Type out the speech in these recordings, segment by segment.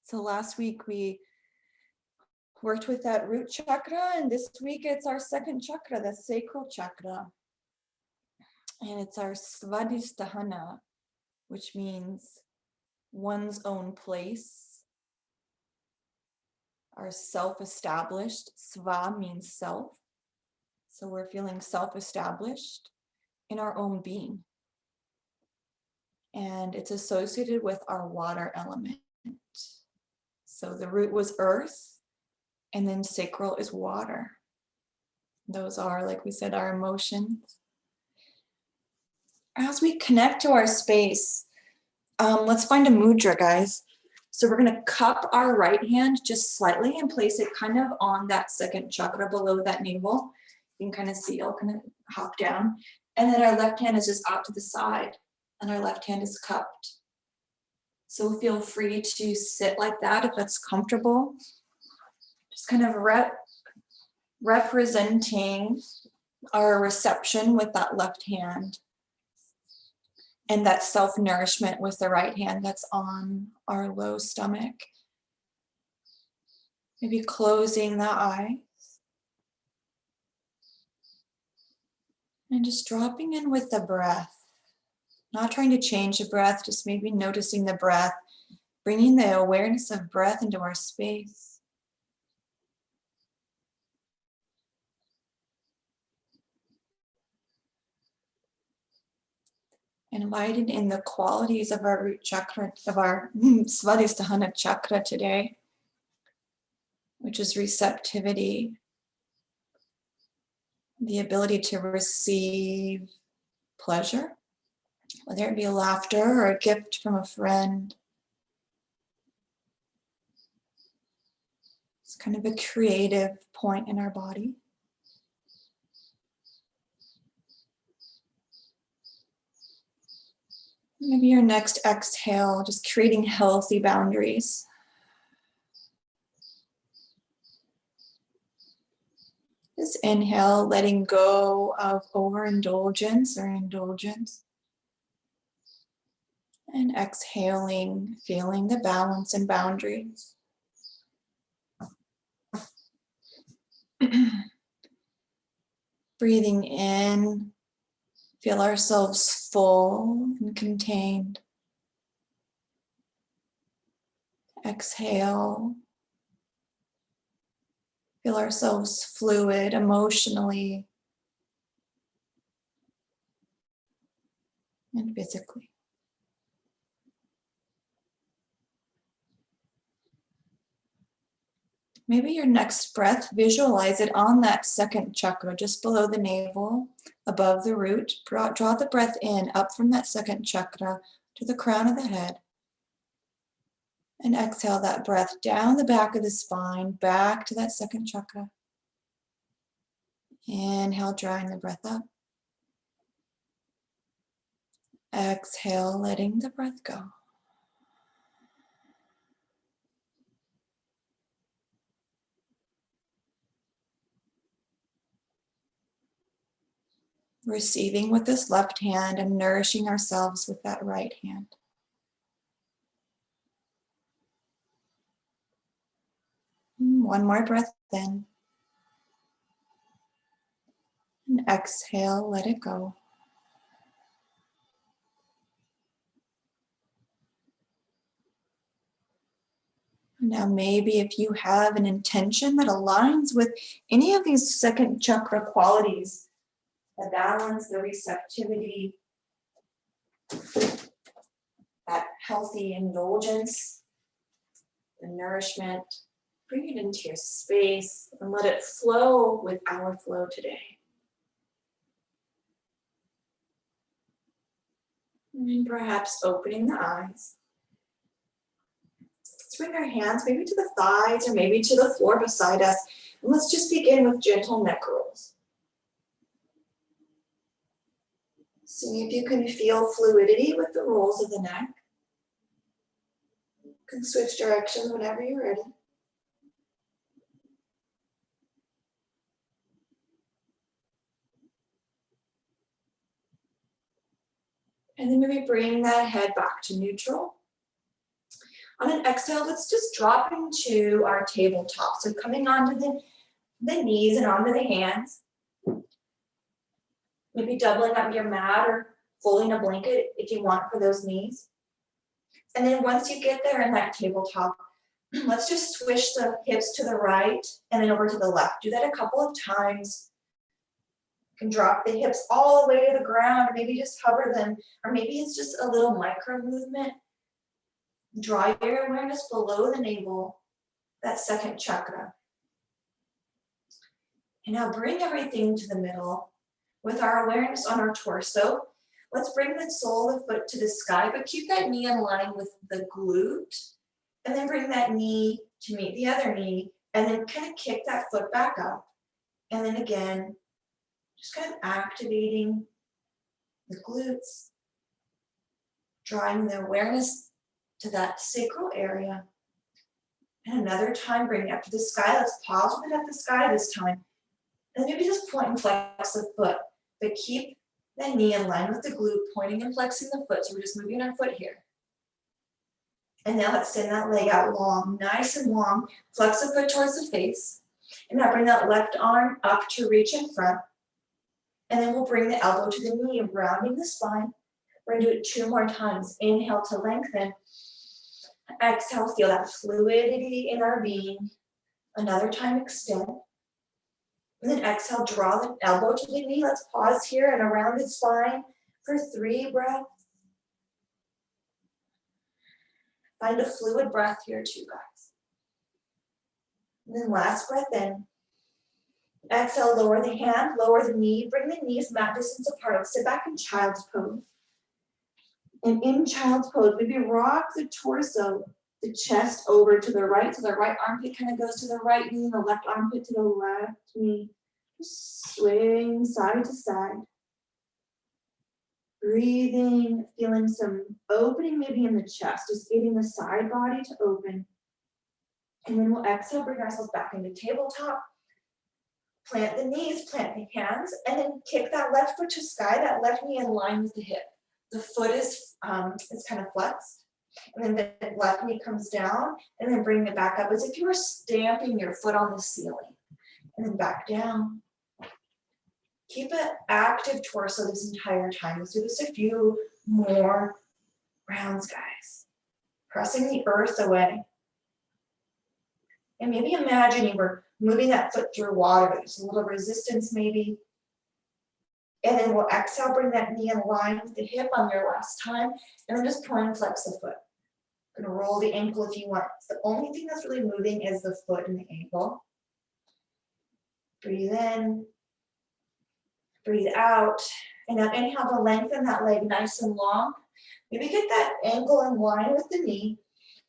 So last week we worked with that root chakra, and this week it's our second chakra, the sacral chakra. And it's our Swadisthana, which means one's own place, our self-established. Sva means self. So we're feeling self-established in our own being. And it's associated with our water element. So the root was earth, and then sacral is water. Those are, like we said, our emotions. As we connect to our space, let's find a mudra, guys. So we're going to cup our right hand just slightly and place it kind of on that second chakra below that navel. You can kind of see, I'll kind of hop down. And then our left hand is just out to the side, and our left hand is cupped. So feel free to sit like that if that's comfortable. Just kind of representing our reception with that left hand, and that self-nourishment with the right hand that's on our low stomach. Maybe closing the eyes. And just dropping in with the breath. Not trying to change the breath, just maybe noticing the breath, bringing the awareness of breath into our space. Inviting in the qualities of our root chakra, of our Swadisthana Chakra today, which is receptivity, the ability to receive pleasure, whether it be laughter or a gift from a friend. It's kind of a creative point in our body. Maybe your next exhale, just creating healthy boundaries. Just inhale, letting go of overindulgence or indulgence. And exhaling, feeling the balance and boundaries. Breathing in, feel ourselves full and contained. Exhale, feel ourselves fluid emotionally and physically. Maybe your next breath, visualize it on that second chakra, just below the navel, above the root. Draw the breath in, up from that second chakra to the crown of the head. And exhale that breath down the back of the spine, back to that second chakra. Inhale, drawing the breath up. Exhale, letting the breath go. Receiving with this left hand and nourishing ourselves with that right hand. One more breath in. And exhale, let it go. Now maybe if you have an intention that aligns with any of these second chakra qualities, the balance, the receptivity, that healthy indulgence, the nourishment, bring it into your space and let it flow with our flow today. And perhaps opening the eyes. Let's bring our hands maybe to the thighs or maybe to the floor beside us. And let's just begin with gentle neck rolls. See if you can feel fluidity with the rolls of the neck. You can switch directions whenever you're ready. And then maybe bring that head back to neutral. On an exhale, let's just drop into our tabletop. So coming onto the knees and onto the hands. Maybe doubling up your mat or folding a blanket if you want for those knees. And then once you get there in that tabletop, let's just swish the hips to the right and then over to the left. Do that a couple of times. You can drop the hips all the way to the ground, or maybe just hover them, or maybe it's just a little micro movement. Draw your awareness below the navel, that second chakra. And now bring everything to the middle with our awareness on our torso. Let's bring the sole of the foot to the sky, but keep that knee in line with the glute. And then bring that knee to meet the other knee, and then kind of kick that foot back up. And then again, just kind of activating the glutes, drawing the awareness to that sacral area. And another time, bring it up to the sky. Let's pause with it at the sky this time. And maybe just point and flex the foot, but keep that knee in line with the glute, pointing and flexing the foot. So we're just moving our foot here. And now let's send that leg out long, nice and long. Flex the foot towards the face. And now bring that left arm up to reach in front. And then we'll bring the elbow to the knee, rounding the spine. We're gonna do it 2 more times. Inhale to lengthen. Exhale, feel that fluidity in our being. Another time, extend. And then exhale, draw the elbow to the knee. Let's pause here and a rounded spine for 3 breaths. Find a fluid breath here too, guys. And then last breath in. Exhale, lower the hand, lower the knee, bring the knees mat distance apart. Sit back in child's pose. And in child's pose, maybe rock the torso, the chest over to the right. So the right armpit kind of goes to the right knee, the left armpit to the left knee. Just swing side to side. Breathing, feeling some opening maybe in the chest, just getting the side body to open. And then we'll exhale, bring ourselves back into tabletop. Plant the knees, plant the hands, and then kick that left foot to sky, that left knee in line with the hip. The foot is kind of flexed. And then the left knee comes down, and then bring it back up as if you were stamping your foot on the ceiling. And then back down. Keep an active torso this entire time. Let's do this a few more rounds, guys. Pressing the earth away. And maybe imagine you were moving that foot through water. There's a little resistance maybe. And then we'll exhale, bring that knee in line with the hip on your last time. And then just point and flex the foot. Gonna roll the ankle if you want. The only thing that's really moving is the foot and the ankle. Breathe in. Breathe out. And now inhale to lengthen that leg nice and long. Maybe get that ankle in line with the knee.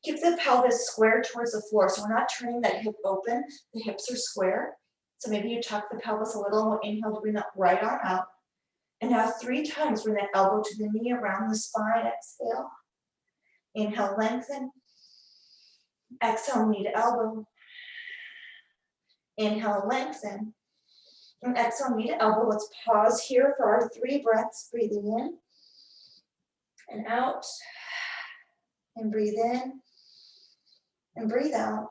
Keep the pelvis square towards the floor. So we're not turning that hip open. The hips are square. So maybe you tuck the pelvis a little and we'll inhale to bring that right on out. And now 3 times, bring that elbow to the knee around the spine. Exhale. Inhale, lengthen. Exhale, knee to elbow. Inhale, lengthen. And exhale, knee to elbow. Let's pause here for our 3 breaths. Breathing in and out. And breathe in and breathe out.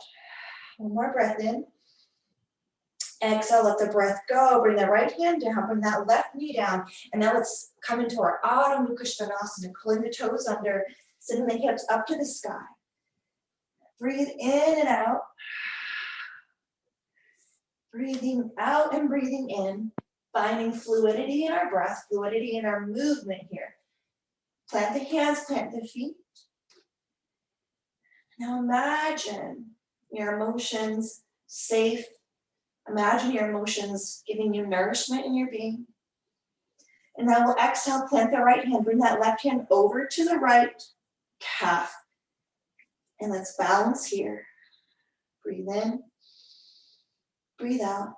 1 more breath in. Exhale, let the breath go. Bring the right hand down, bring that left knee down. And now let's come into our Adho Mukha Svanasana, curling the toes under, sending the hips up to the sky. Breathe in and out. Breathing out and breathing in, finding fluidity in our breath, fluidity in our movement here. Plant the hands, plant the feet. Now imagine your emotions safe. Imagine your emotions giving you nourishment in your being. And now we'll exhale, plant the right hand, bring that left hand over to the right calf. And let's balance here. Breathe in, breathe out.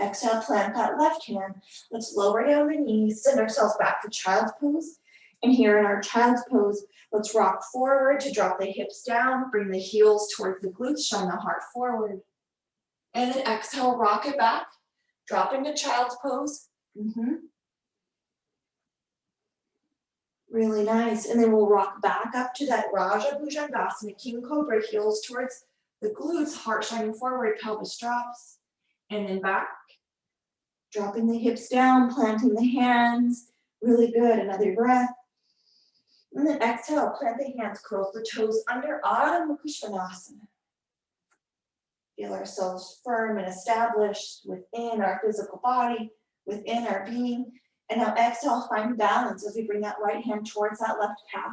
Exhale, plant that left hand. Let's lower down the knees, send ourselves back to child's pose. And here in our child's pose, let's rock forward to drop the hips down, bring the heels towards the glutes, shine the heart forward. And then exhale, rock it back, drop into child's pose. Really nice. And then we'll rock back up to that Raja Bhujangasana, King Cobra, heels towards the glutes, heart shining forward, pelvis drops, and then back. Dropping the hips down, planting the hands. Really good. Another breath. And then exhale, plant the hands, curl the toes under Adho Mukha Svanasana. Feel ourselves firm and established within our physical body, within our being. And now exhale, find balance as we bring that right hand towards that left calf.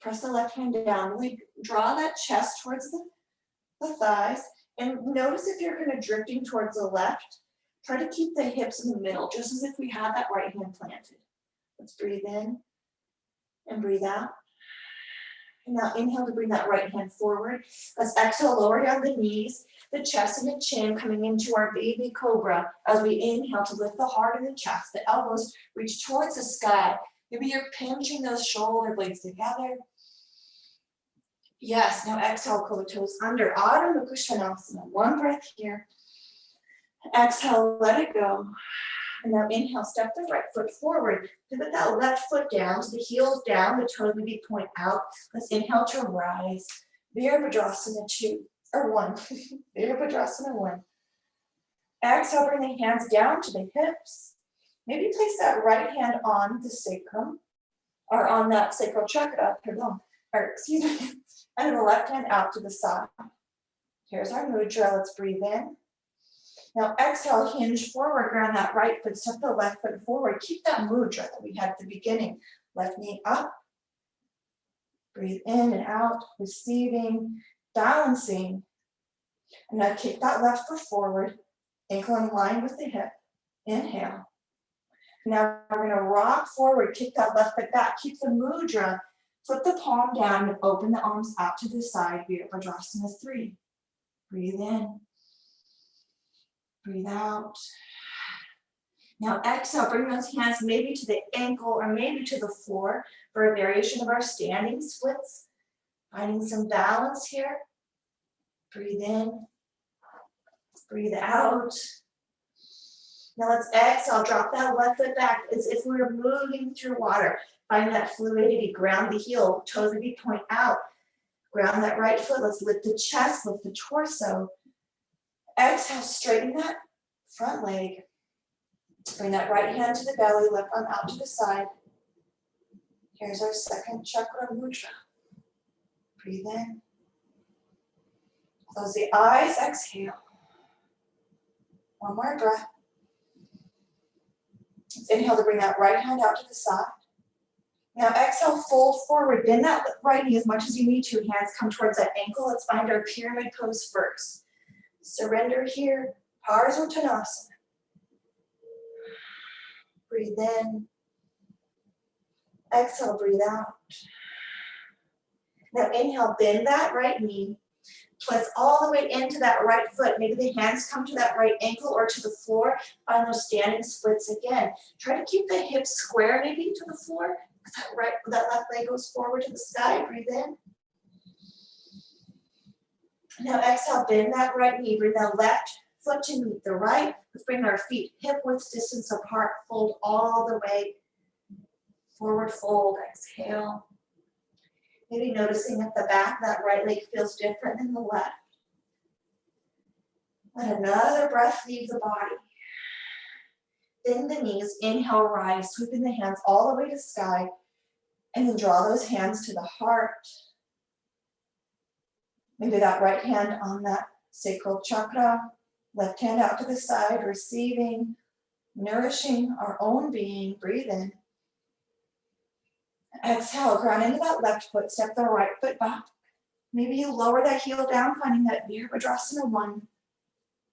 Press the left hand down, really draw that chest towards the thighs. And notice if you're kind of drifting towards the left, try to keep the hips in the middle, just as if we had that right hand planted. Let's breathe in and breathe out. And now inhale to bring that right hand forward. Let's exhale, lower down the knees, the chest and the chin coming into our baby cobra as we inhale to lift the heart and the chest. The elbows reach towards the sky. Maybe you're pinching those shoulder blades together. Yes, now exhale, curl the toes under Adho Mukha Svanasana. One breath here. Exhale, let it go. And now inhale, step the right foot forward. Pivot that left foot down, so the heels down, the toes maybe point out. Let's inhale to rise. Virabhadrasana 2, or 1. Virabhadrasana 1. Exhale, bring the hands down to the hips. Maybe place that right hand on the sacrum, or on that sacral chakra, excuse me, and then the left hand out to the side. Here's our mudra, let's breathe in. Now exhale, hinge forward, ground that right foot, step the left foot forward. Keep that mudra that we had at the beginning. Left knee up. Breathe in and out, receiving, balancing. And now kick that left foot forward, ankle in line with the hip. Inhale. Now we're gonna rock forward, kick that left foot back. Keep the mudra, flip the palm down and open the arms out to the side. Virabhadrasana 3. Breathe in. Breathe out. Now exhale, bring those hands maybe to the ankle or maybe to the floor for a variation of our standing splits. Finding some balance here. Breathe in. Breathe out. Now let's exhale, drop that left foot back as if we were moving through water. Find that fluidity, ground the heel, toes maybe point out. Ground that right foot, let's lift the chest, lift the torso. Exhale, straighten that front leg. Bring that right hand to the belly, left arm out to the side. Here's our second chakra mudra. Breathe in. Close the eyes, exhale. One more breath. Let's inhale to bring that right hand out to the side. Now exhale, fold forward, bend that right knee as much as you need to. Hands come towards that ankle. Let's find our pyramid pose first. Surrender here, Parsvottanasana. Breathe in. Exhale, breathe out. Now inhale, bend that right knee. Twist all the way into that right foot. Maybe the hands come to that right ankle or to the floor. Find those standing splits again. Try to keep the hips square maybe to the floor. That left leg goes forward to the sky. Breathe in. Now exhale, bend that right knee. Bring that left foot to meet the right. Let's bring our feet hip width distance apart. Fold all the way. Forward fold. Exhale. Maybe noticing at the back that right leg feels different than the left. Let another breath leave the body. Bend the knees. Inhale, rise. Sweeping the hands all the way to sky. And then draw those hands to the heart. Maybe that right hand on that sacral chakra, left hand out to the side, receiving, nourishing our own being. Breathe in. Exhale, ground into that left foot, step the right foot back. Maybe you lower that heel down, finding that Virabhadrasana 1.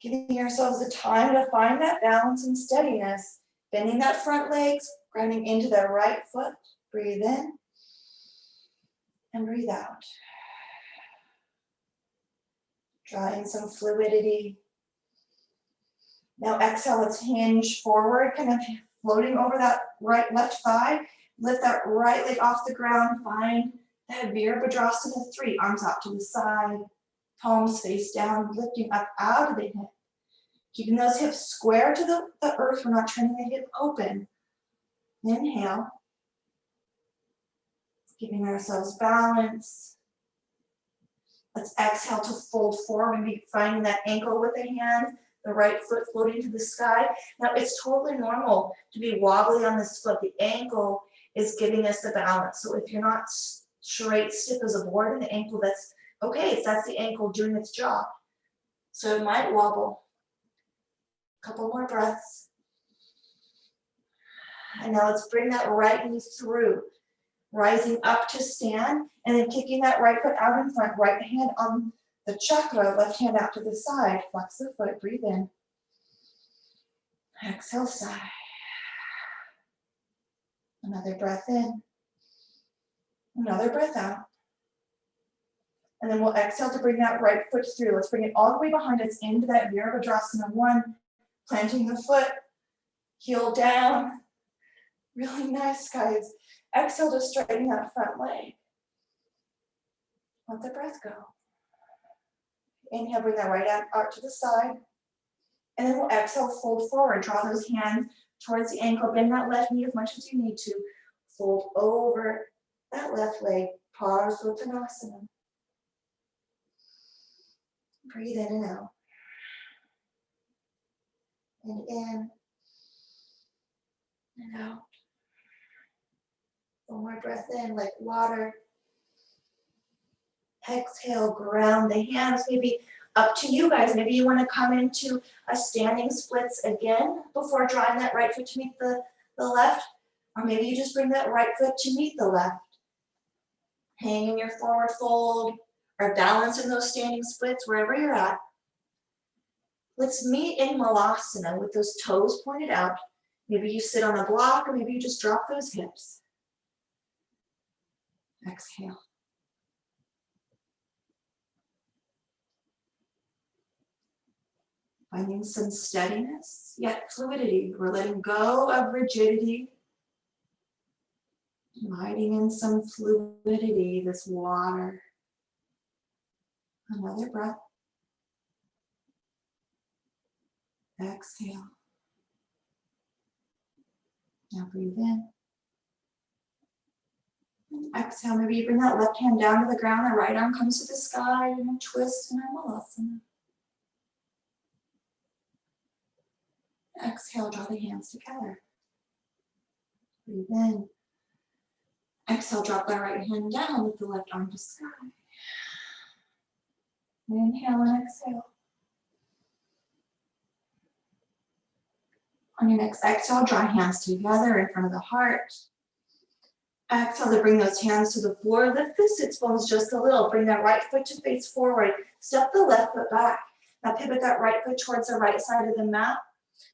Giving yourselves the time to find that balance and steadiness. Bending that front legs, grounding into the right foot. Breathe in and breathe out. Drawing some fluidity. Now exhale, let's hinge forward, kind of floating over that left thigh. Lift that right leg off the ground. Find that Virabhadrasana 3. Arms out to the side. Palms face down, lifting up out of the hip. Keeping those hips square to the earth. We're not turning the hip open. Inhale. Giving ourselves balance. Let's exhale to fold forward, maybe finding that ankle with the hand, the right foot floating to the sky. Now it's totally normal to be wobbly on this foot. The ankle is giving us the balance. So if you're not straight, stiff as a board in the ankle, that's okay. That's the ankle doing its job. So it might wobble. A couple more breaths. And now let's bring that right knee through, rising up to stand, and then kicking that right foot out in front, right hand on the chakra, left hand out to the side. Flex the foot, breathe in. Exhale, sigh. Another breath in. Another breath out. And then we'll exhale to bring that right foot through. Let's bring it all the way behind us into that Virabhadrasana 1, planting the foot, heel down. Really nice, guys. Exhale to straighten that front leg. Let the breath go. Inhale, bring that right arm out to the side. And then we'll exhale, fold forward. Draw those hands towards the ankle. Bend that left knee as much as you need to. Fold over that left leg. Parsvottanasana. Breathe in and out. And in and out. One more breath in, like water. Exhale, ground the hands. Maybe up to you guys. Maybe you want to come into a standing splits again before drawing that right foot to meet the left. Or maybe you just bring that right foot to meet the left. Hang in your forward fold or balance in those standing splits wherever you're at. Let's meet in Malasana with those toes pointed out. Maybe you sit on a block or maybe you just drop those hips. Exhale. Finding some steadiness, yet fluidity. We're letting go of rigidity. Inviting in some fluidity, this water. Another breath. Exhale. Now breathe in. Exhale, maybe you bring that left hand down to the ground, the right arm comes to the sky, and twist in our Malasana. Exhale, draw the hands together. Breathe in. Exhale, drop that right hand down with the left arm to sky. Inhale and exhale. On your next exhale, draw hands together in front of the heart. Exhale to bring those hands to the floor. Lift the sits bones just a little. Bring that right foot to face forward. Step the left foot back. Now pivot that right foot towards the right side of the mat.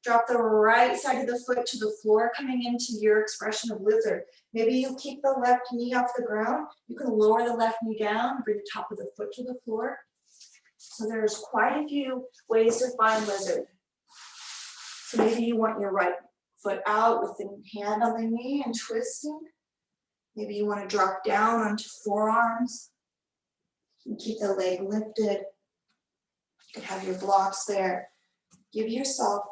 Drop the right side of the foot to the floor, coming into your expression of lizard. Maybe you keep the left knee off the ground. You can lower the left knee down, bring the top of the foot to the floor. So there's quite a few ways to find lizard. So maybe you want your right foot out with the hand on the knee and twisting. Maybe you want to drop down onto forearms and keep the leg lifted. You can have your blocks there. Give yourself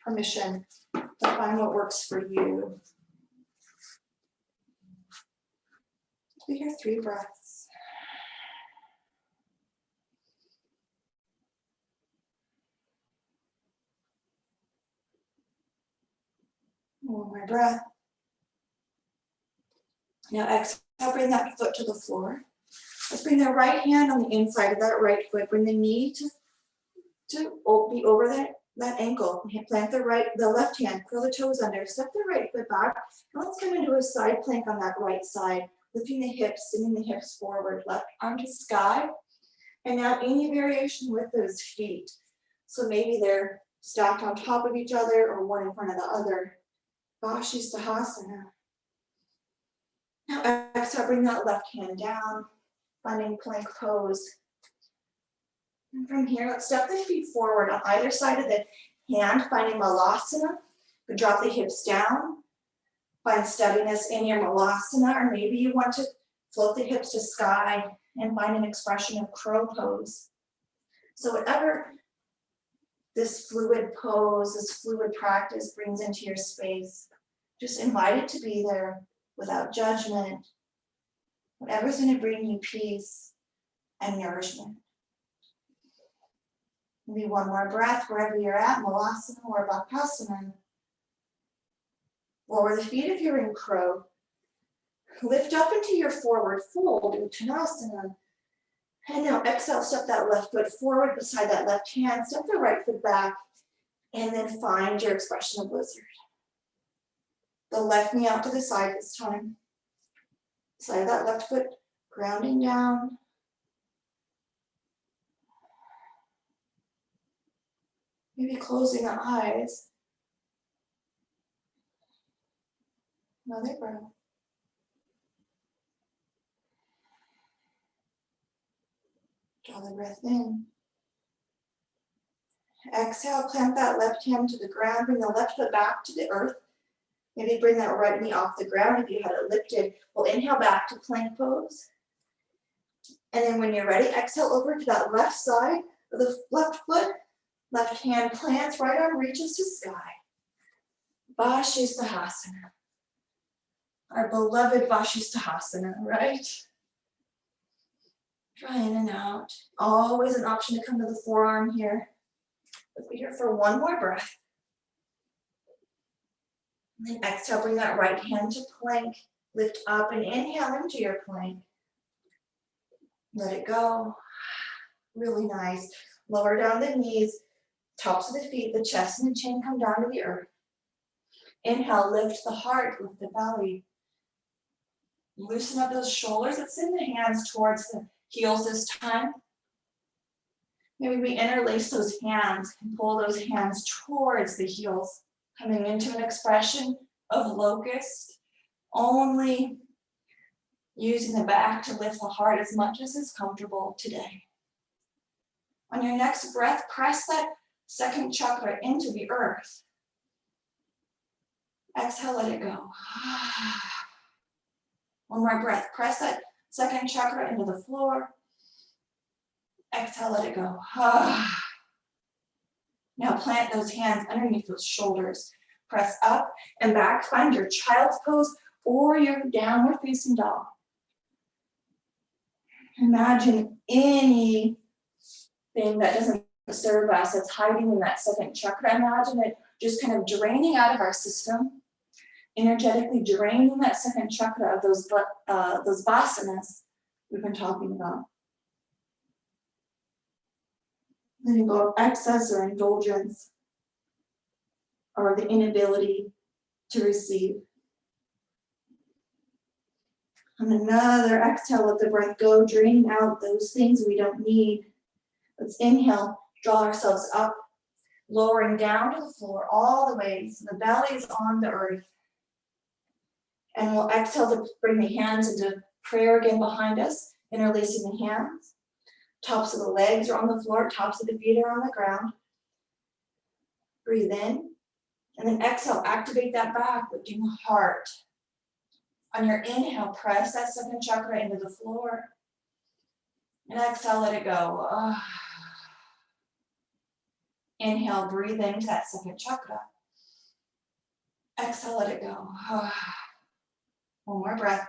permission to find what works for you. Do your 3 breaths. One more breath. Now exhale, bring that foot to the floor. Let's bring the right hand on the inside of that right foot. Bring the knee to be over that ankle. Plant the left hand, curl the toes under, step the right foot back. And let's come into a side plank on that right side, lifting the hips, sending the hips forward, left arm to sky. And now any variation with those feet. So maybe they're stacked on top of each other or one in front of the other. Swadisthana. Now exhale, bring that left hand down, finding plank pose. And from here, let's step the feet forward on either side of the hand, finding Malasana. You drop the hips down, find steadiness in your Malasana, or maybe you want to float the hips to sky and find an expression of crow pose. So whatever this fluid pose, this fluid practice brings into your space, just invite it to be there without judgment. Whatever's going to bring you peace and nourishment. Maybe one more breath wherever you're at, Malasana or Bakasana. Lower the feet if you're in crow. Lift up into your forward fold, Uttanasana. And now exhale, step that left foot forward beside that left hand, step the right foot back, and then find your expression of lizard. The left knee out to the side this time. Side of that left foot, grounding down. Maybe closing the eyes. Another breath. Draw the breath in. Exhale, plant that left hand to the ground, bring the left foot back to the earth. Maybe bring that right knee off the ground if you had it lifted. We'll inhale back to plank pose. And then when you're ready, exhale over to that left side of the left foot. Left hand plants, right arm reaches to sky. Swadisthana. Our beloved Swadisthana, right? Try in and out. Always an option to come to the forearm here. Let's be here for one more breath. And then exhale, bring that right hand to plank. Lift up and inhale into your plank. Let it go. Really nice. Lower down the knees, tops of the feet, the chest and the chin come down to the earth. Inhale, lift the heart, lift the belly. Loosen up those shoulders. Let's send the hands towards the heels this time. Maybe we interlace those hands and pull those hands towards the heels, coming into an expression of locust, only using the back to lift the heart as much as is comfortable today. On your next breath, press that second chakra into the earth. Exhale, let it go. One more breath. Press that second chakra into the floor. Exhale, let it go. Now plant those hands underneath those shoulders. Press up and back. Find your child's pose or your downward facing dog. Imagine anything that doesn't serve us that's hiding in that second chakra. Imagine it just kind of draining out of our system, energetically draining that second chakra of those vasanas we've been talking about. Letting go of excess or indulgence or the inability to receive. And another exhale, let the breath go, draining out those things we don't need. Let's inhale, draw ourselves up, lowering down to the floor all the way so the belly is on the earth. And we'll exhale to bring the hands into prayer again behind us, interlacing the hands. Tops of the legs are on the floor, tops of the feet are on the ground. Breathe in, and then exhale, activate that back, lifting the heart. On your inhale, press that second chakra into the floor. And exhale, let it go. Inhale, breathe into that second chakra. Exhale, let it go. One more breath.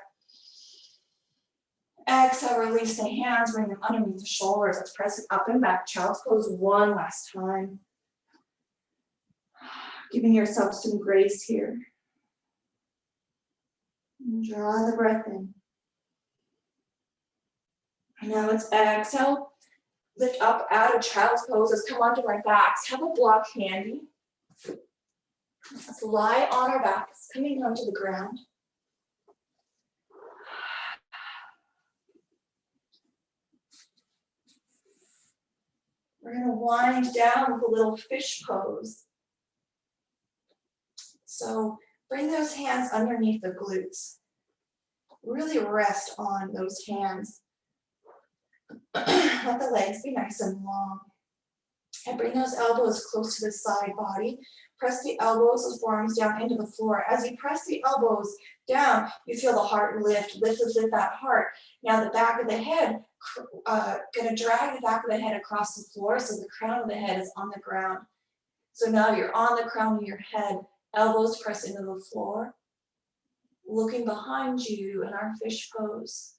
Exhale, release the hands, bring them underneath the shoulders. Let's press it up and back. Child's pose one last time. Giving yourself some grace here. And draw the breath in. And now let's exhale. Lift up out of child's pose. Let's come onto our backs. Have a block handy. Let's lie on our backs, coming onto the ground. We're going to wind down with a little fish pose. So bring those hands underneath the glutes. Really rest on those hands. Let the legs be nice and long. And bring those elbows close to the side body. Press the elbows, those forearms down into the floor. As you press the elbows down, you feel the heart lift. Lift that heart. Now the back of the head, going to drag the back of the head across the floor so the crown of the head is on the ground. So now you're on the crown of your head, elbows press into the floor. Looking behind you in our fish pose.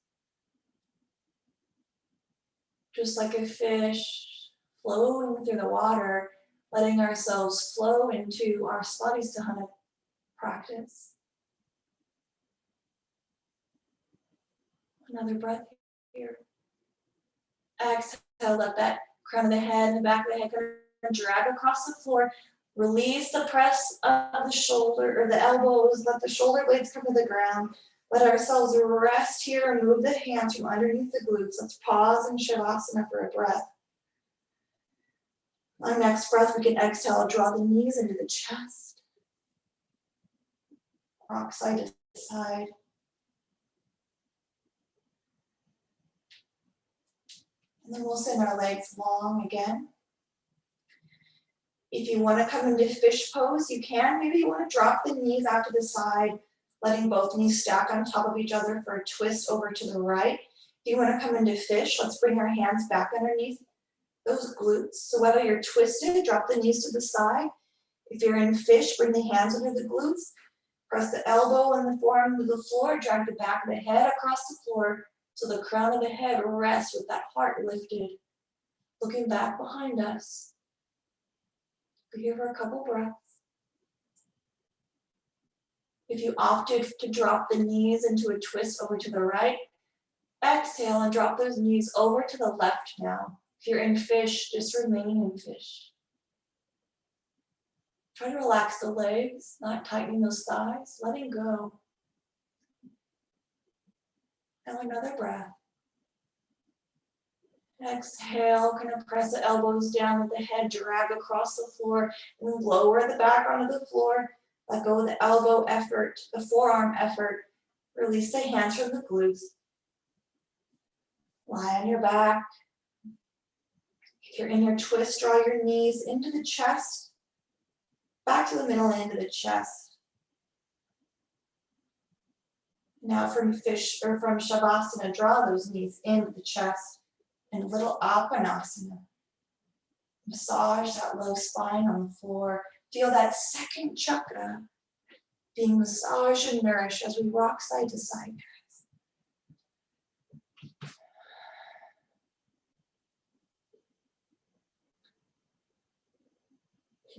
just like a fish flowing through the water, letting ourselves flow into our Swadisthana practice. Another breath here. Exhale, let that crown of the head and the back of the head kind of drag across the floor. Release the press of the shoulder or the elbows. Let the shoulder blades come to the ground. Let ourselves rest here and move the hands from underneath the glutes. Let's pause in Shavasana for a breath. On next breath, we can exhale, draw the knees into the chest. Rock side to side. And then we'll send our legs long again. If you want to come into fish pose, you can. Maybe you want to drop the knees out to the side, letting both knees stack on top of each other for a twist over to the right. If you want to come into fish, let's bring our hands back underneath those glutes. So whether you're twisted, drop the knees to the side. If you're in fish, bring the hands under the glutes. Press the elbow and the forearm to the floor. Drag the back of the head across the floor so the crown of the head rests with that heart lifted. Looking back behind us. Be here for a couple breaths. If you opted to drop the knees into a twist over to the right, exhale and drop those knees over to the left now. If you're in fish, just remain in fish. Try to relax the legs, not tightening those thighs, letting go. Now another breath. Exhale, kind of press the elbows down, let the head drag across the floor, and then lower the back onto the floor. Let go of the elbow effort, the forearm effort. Release the hands from the glutes. Lie on your back. If you're in your twist, draw your knees into the chest, back to the middle and into the chest. Now from fish or from Shavasana, draw those knees into the chest and a little Apanasana. Massage that low spine on the floor. Feel that second chakra being massaged and nourished as we rock side to side.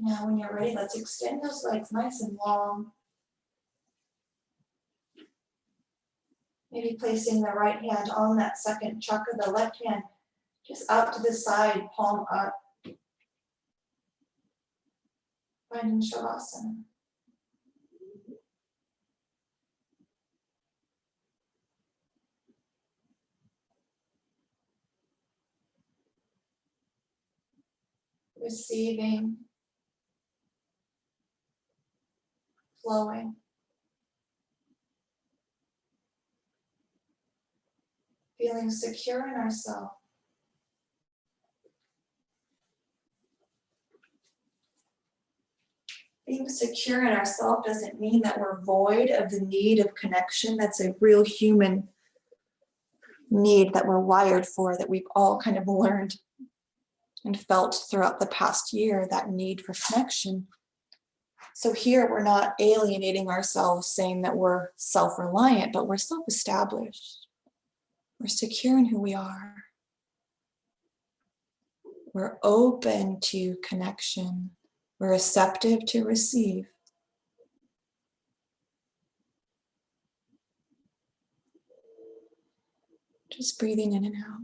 Now when you're ready, let's extend those legs nice and long. Maybe placing the right hand on that second chakra, the left hand just up to the side, palm up. Finding Shavasana. Receiving. Flowing. Feeling secure in ourselves. Being secure in ourselves doesn't mean that we're void of the need of connection. That's a real human need that we're wired for, that we've all kind of learned and felt throughout the past year, that need for connection. So here we're not alienating ourselves, saying that we're self-reliant, but we're self-established. We're secure in who we are. We're open to connection. We're receptive to receive. Just breathing in and out.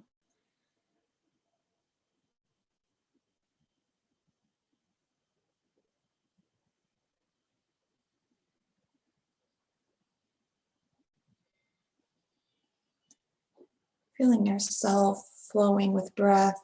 Feeling yourself flowing with breath.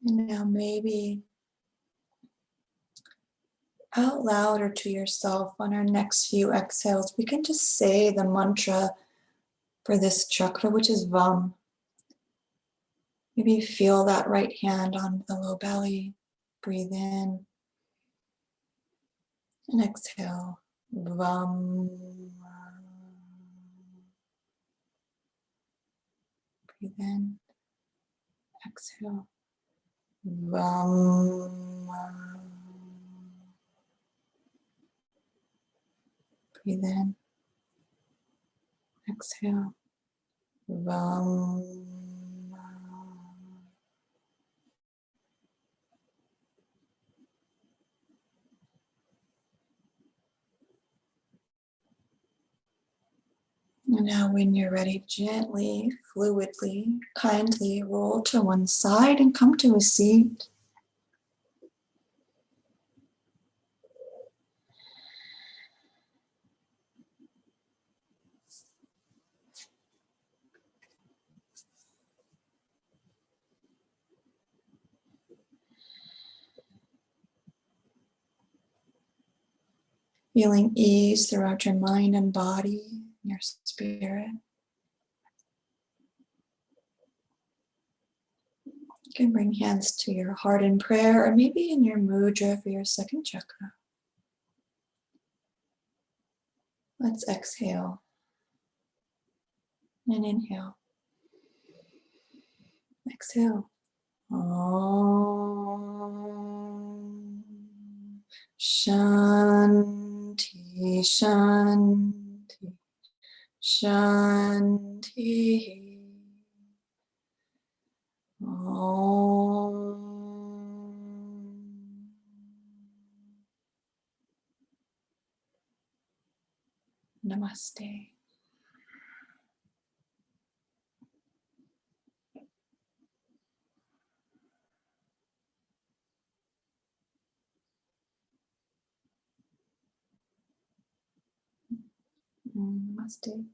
And now maybe out loud or to yourself on our next few exhales, we can just say the mantra for this chakra, which is VAM. Maybe feel that right hand on the low belly. Breathe in and exhale. Vam. Breathe in, exhale. Vam. Breathe in, exhale. Vam. And now when you're ready, gently, fluidly, kindly roll to one side and come to a seat. Feeling ease throughout your mind and body, your spirit. You can bring hands to your heart in prayer or maybe in your mudra for your second chakra. Let's exhale and inhale. Exhale. Om. Shanti, shanti, shanti. Om. Namaste. Namaste.